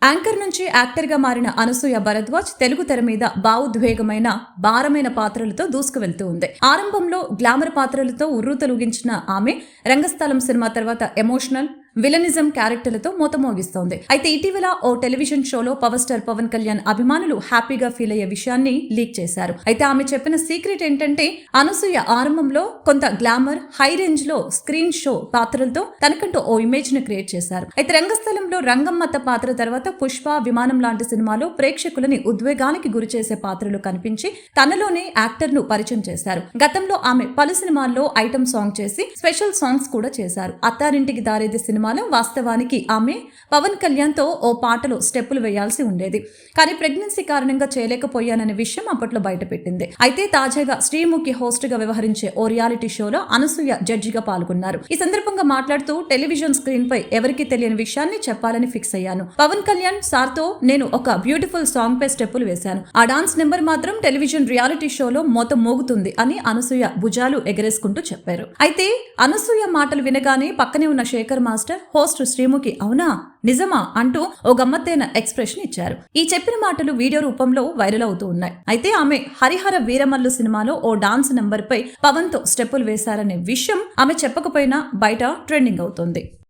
Anchor నుంచి actor గా మారిన అనసూయ భరద్వాజ్ తెలుగు తెర మీద భావోద్వేగమైన భారమైన పాత్రలతో దూసుకువెళ్తూ ఉంది. ఆరంభంలో గ్లామర్ పాత్రలతో ఉర్రూతలూగించిన ఆమె రంగస్థలం సినిమా తర్వాత ఎమోషనల్ విలనిజం క్యారెక్టర్లతో మోతమోగిస్తోంది. అయితే ఇటీవల ఓ టెలివిజన్ షోలో పవర్ స్టార్ పవన్ కళ్యాణ్ అభిమానులు హ్యాపీగా ఫీల్ అయ్యే విషయాన్ని లీక్ చేశారు. అయితే ఆమె చెప్పిన సీక్రెట్ ఏంటంటే అనసూయ ఆరంభంలో కొంత గ్లామర్ హై రేంజ్ లో స్క్రీన్ షో పాత్రలతో తనకంటూ ఓ ఇమేజ్ ని క్రియేట్ చేశారు. అయితే రంగస్థలంలో రంగమ్మత్త పాత్ర తర్వాత పుష్ప, విమానం లాంటి సినిమాలో ప్రేక్షకులని ఉద్వేగానికి గురి చేసే పాత్రలు కనిపించి తనలోనే యాక్టర్ ను పరిచయం చేశారు. గతంలో ఆమె పలు సినిమాల్లో ఐటమ్ సాంగ్ చేసి స్పెషల్ సాంగ్స్ కూడా చేశారు. అత్తారింటికి దారేది సినిమాలో వాస్తవానికి ఆమె పవన్ కళ్యాణ్ తో ఓ పాటలో స్టెప్పులు వేయాల్సి ఉండేది. కానీ ప్రెగ్నెన్సీ కారణంగా చేయలేకపోయాననే విషయం అప్పట్లో బయటపెట్టింది. అయితే తాజాగా శ్రీముఖి హోస్ట్ గా వ్యవహరించే ఓ రియాలిటీ షోలో అనసూయ జడ్జిగా పాల్గొన్నారు. ఈ సందర్భంగా మాట్లాడుతూ టెలివిజన్ స్క్రీన్ పై ఎవరికీ తెలియని విషయాన్ని చెప్పాలని ఫిక్స్ అయ్యాను. పవన్ కళ్యాణ్ సార్ తో నేను ఒక బ్యూటిఫుల్ సాంగ్ పై స్టెప్పులు వేశాను. ఆ డాన్స్ నెంబర్ మాత్రం టెలివిజన్ రియాలిటీ షోలో మోత మోగుతుంది అని అనసూయ భుజాలు ఎగరేసుకుంటూ చెప్పారు. అయితే అనసూయ మాటలు వినగానే పక్కనే ఉన్న శేఖర్ మాస్టర్, హోస్ట్ శ్రీముఖి అవునా నిజమా అంటూ ఓ గమ్మత్తైన ఎక్స్ప్రెషన్ ఇచ్చారు. ఈ చెప్పిన మాటలు వీడియో రూపంలో వైరల్ అవుతూ ఉన్నాయి. అయితే ఆమె హరిహర వీరమల్లు సినిమాలో ఓ డాన్స్ నెంబర్ పై పవన్ తో స్టెప్పులు వేశారనే విషయం ఆమె చెప్పకపోయినా బయట ట్రెండింగ్ అవుతుంది.